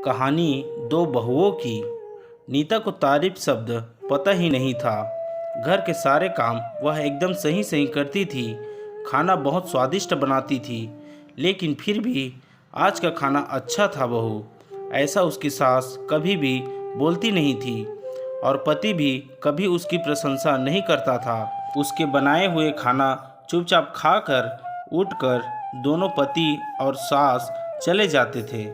कहानी दो बहुओं की। नीता को तारीफ शब्द पता ही नहीं था। घर के सारे काम वह एकदम सही सही करती थी। खाना बहुत स्वादिष्ट बनाती थी, लेकिन फिर भी आज का खाना अच्छा था बहू, ऐसा उसकी सास कभी भी बोलती नहीं थी। और पति भी कभी उसकी प्रशंसा नहीं करता था। उसके बनाए हुए खाना चुपचाप खाकर उठकर दोनों पति और सास चले जाते थे।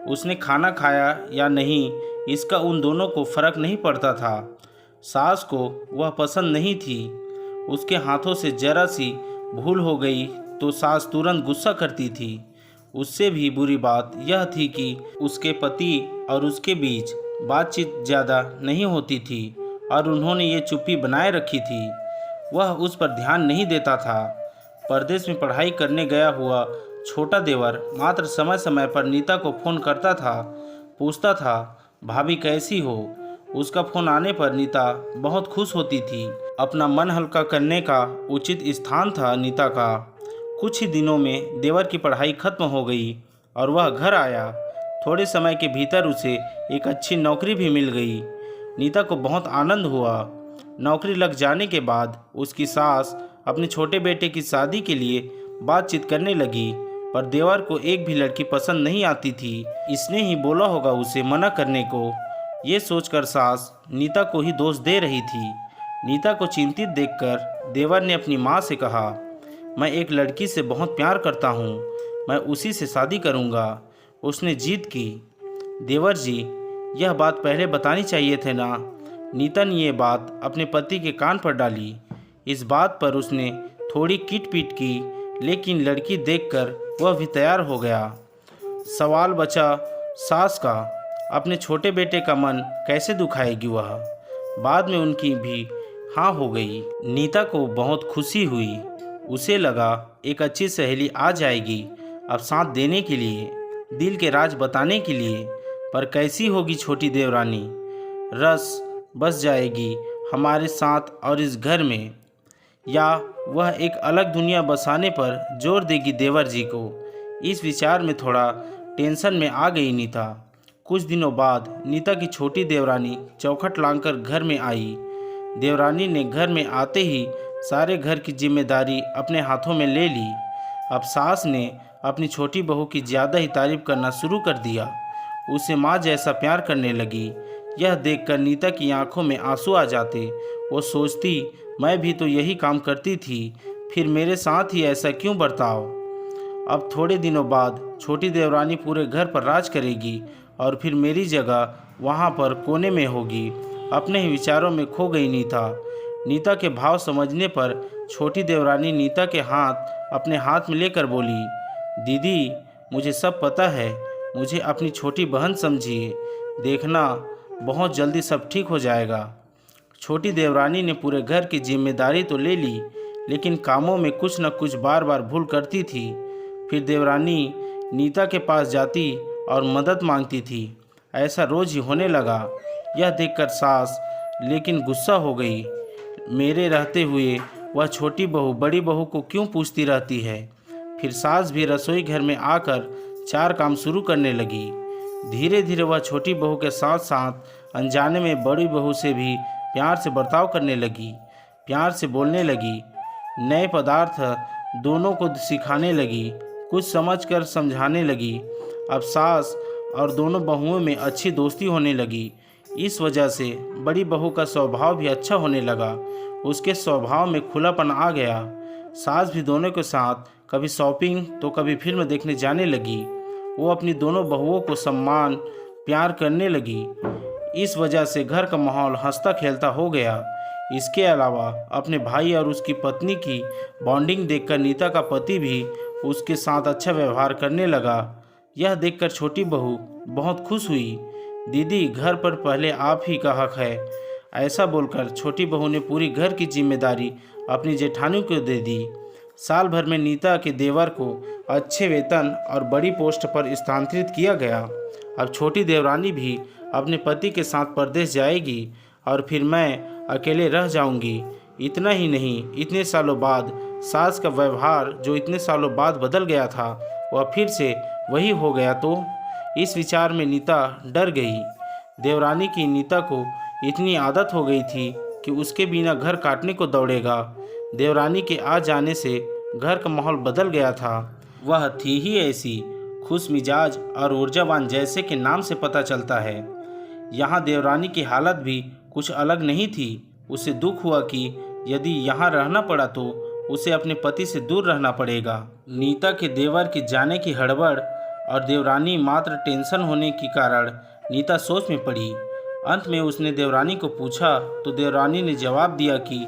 उसने खाना खाया या नहीं, इसका उन दोनों को फर्क नहीं पड़ता था। सास को वह पसंद नहीं थी। उसके हाथों से जरा सी भूल हो गई तो सास तुरंत गुस्सा करती थी। उससे भी बुरी बात यह थी कि उसके पति और उसके बीच बातचीत ज़्यादा नहीं होती थी और उन्होंने ये चुप्पी बनाए रखी थी। वह उस पर ध्यान नहीं देता था। परदेश में पढ़ाई करने गया हुआ छोटा देवर मात्र समय समय पर नीता को फ़ोन करता था, पूछता था भाभी कैसी हो। उसका फ़ोन आने पर नीता बहुत खुश होती थी। अपना मन हल्का करने का उचित स्थान था नीता का। कुछ ही दिनों में देवर की पढ़ाई खत्म हो गई और वह घर आया। थोड़े समय के भीतर उसे एक अच्छी नौकरी भी मिल गई। नीता को बहुत आनंद हुआ। नौकरी लग जाने के बाद उसकी सास अपने छोटे बेटे की शादी के लिए बातचीत करने लगी, पर देवर को एक भी लड़की पसंद नहीं आती थी। इसने ही बोला होगा उसे मना करने को। ये सोचकर सास नीता को ही दोष दे रही थी। नीता को चिंतित देखकर देवर ने अपनी माँ से कहा, मैं एक लड़की से बहुत प्यार करता हूँ, मैं उसी से शादी करूँगा। उसने जिद की। देवर जी, यह बात पहले बतानी चाहिए थे ना। नीता ने ये बात अपने पति के कान पर डाली। इस बात पर उसने थोड़ी किटपीट की, लेकिन लड़की देखकर वह भी तैयार हो गया। सवाल बचा सास का, अपने छोटे बेटे का मन कैसे दुखाएगी वह। बाद में उनकी भी हाँ हो गई। नीता को बहुत खुशी हुई। उसे लगा एक अच्छी सहेली आ जाएगी अब साथ देने के लिए, दिल के राज बताने के लिए। पर कैसी होगी छोटी देवरानी, रस बस जाएगी हमारे साथ और इस घर में, या वह एक अलग दुनिया बसाने पर जोर देगी देवर जी को। इस विचार में थोड़ा टेंशन में आ गई नीता। कुछ दिनों बाद नीता की छोटी देवरानी चौखट लांघकर घर में आई। देवरानी ने घर में आते ही सारे घर की जिम्मेदारी अपने हाथों में ले ली। अब सास ने अपनी छोटी बहू की ज़्यादा ही तारीफ करना शुरू कर दिया। उसे माँ जैसा प्यार करने लगी। यह देखकर नीता की आंखों में आंसू आ जाते। वो सोचती, मैं भी तो यही काम करती थी, फिर मेरे साथ ही ऐसा क्यों बर्ताव। अब थोड़े दिनों बाद छोटी देवरानी पूरे घर पर राज करेगी और फिर मेरी जगह वहाँ पर कोने में होगी। अपने ही विचारों में खो गई नीता। नीता के भाव समझने पर छोटी देवरानी नीता के हाथ अपने हाथ में लेकर बोली, दीदी मुझे सब पता है, मुझे अपनी छोटी बहन समझिए, देखना बहुत जल्दी सब ठीक हो जाएगा। छोटी देवरानी ने पूरे घर की जिम्मेदारी तो ले ली, लेकिन कामों में कुछ न कुछ बार बार भूल करती थी। फिर देवरानी नीता के पास जाती और मदद मांगती थी। ऐसा रोज ही होने लगा। यह देखकर सास लेकिन गुस्सा हो गई। मेरे रहते हुए वह छोटी बहू बड़ी बहू को क्यों पूछती रहती है। फिर सास भी रसोई घर में आकर चार काम शुरू करने लगी। धीरे धीरे वह छोटी बहू के साथ साथ अनजाने में बड़ी बहू से भी प्यार से बर्ताव करने लगी, प्यार से बोलने लगी, नए पदार्थ दोनों को सिखाने लगी, कुछ समझकर समझाने लगी। अब सास और दोनों बहुओं में अच्छी दोस्ती होने लगी। इस वजह से बड़ी बहू का स्वभाव भी अच्छा होने लगा। उसके स्वभाव में खुलापन आ गया। सास भी दोनों के साथ कभी शॉपिंग तो कभी फिल्म देखने जाने लगी। वो अपनी दोनों बहुओं को सम्मान प्यार करने लगी। इस वजह से घर का माहौल हंसता खेलता हो गया। इसके अलावा अपने भाई और उसकी पत्नी की बॉन्डिंग देखकर नीता का पति भी उसके साथ अच्छा व्यवहार करने लगा। यह देखकर छोटी बहू बहुत खुश हुई। दीदी घर पर पहले आप ही का हक है। ऐसा बोलकर छोटी बहू ने पूरी घर की जिम्मेदारी अपनी जेठानी को दे दी। साल भर में नीता के देवर को अच्छे वेतन और बड़ी पोस्ट पर स्थानांतरित किया गया। अब छोटी देवरानी भी अपने पति के साथ परदेश जाएगी और फिर मैं अकेले रह जाऊंगी। इतना ही नहीं, इतने सालों बाद सास का व्यवहार जो इतने सालों बाद बदल गया था वह फिर से वही हो गया तो इस विचार में नीता डर गई। देवरानी की नीता को इतनी आदत हो गई थी कि उसके बिना घर काटने को दौड़ेगा। देवरानी के आ जाने से घर का माहौल बदल गया था। वह थी ही ऐसी खुश मिजाज और ऊर्जावान, जैसे कि नाम से पता चलता है। यहाँ देवरानी की हालत भी कुछ अलग नहीं थी। उसे दुख हुआ कि यदि यहाँ रहना पड़ा तो उसे अपने पति से दूर रहना पड़ेगा। नीता के देवर के जाने की हड़बड़ और देवरानी मात्र टेंशन होने के कारण नीता सोच में पड़ी। अंत में उसने देवरानी को पूछा तो देवरानी ने जवाब दिया कि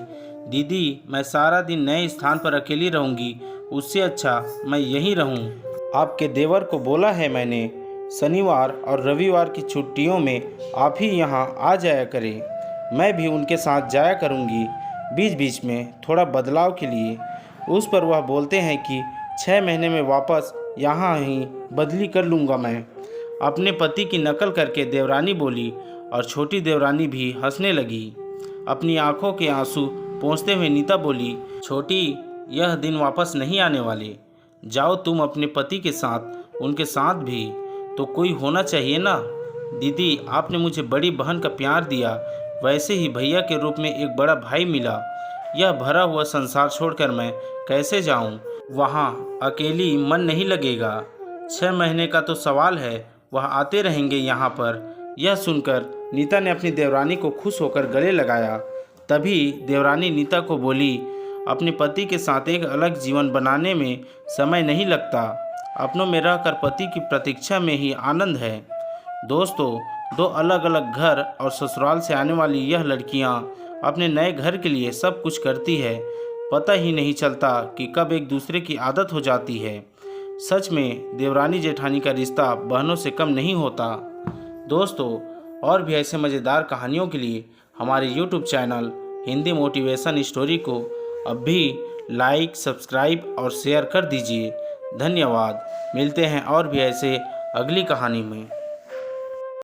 दीदी, मैं सारा दिन नए स्थान पर अकेली रहूँगी, उससे अच्छा मैं यहीं रहूँ। आपके देवर को बोला है मैंने, शनिवार और रविवार की छुट्टियों में आप ही यहाँ आ जाया करें। मैं भी उनके साथ जाया करूँगी बीच बीच में, थोड़ा बदलाव के लिए। उस पर वह बोलते हैं कि 6 महीने में वापस यहाँ ही बदली कर लूँगा मैं। अपने पति की नकल करके देवरानी बोली और छोटी देवरानी भी हंसने लगी। अपनी आंखों के आंसू पोंछते हुए नीता बोली, छोटी, यह दिन वापस नहीं आने वाले। जाओ तुम अपने पति के साथ, उनके साथ भी तो कोई होना चाहिए ना। दीदी, आपने मुझे बड़ी बहन का प्यार दिया, वैसे ही भैया के रूप में एक बड़ा भाई मिला। यह भरा हुआ संसार छोड़कर मैं कैसे जाऊं? वहाँ अकेली मन नहीं लगेगा। 6 महीने का तो सवाल है, वह आते रहेंगे यहाँ पर। यह सुनकर नीता ने अपनी देवरानी को खुश होकर गले लगाया। तभी देवरानी नीता को बोली, अपने पति के साथ एक अलग जीवन बनाने में समय नहीं लगता। अपनों में रहकर पति की प्रतीक्षा में ही आनंद है। दोस्तों, 2 अलग अलग घर और ससुराल से आने वाली यह लड़कियां अपने नए घर के लिए सब कुछ करती है। पता ही नहीं चलता कि कब एक दूसरे की आदत हो जाती है। सच में देवरानी जेठानी का रिश्ता बहनों से कम नहीं होता। दोस्तों, और भी ऐसे मज़ेदार कहानियों के लिए हमारे YouTube channel Hindi motivation story को अब भी लाइक, सब्सक्राइब और शेयर कर दीजिए। धन्यवाद। मिलते हैं और भी ऐसे अगली कहानी में।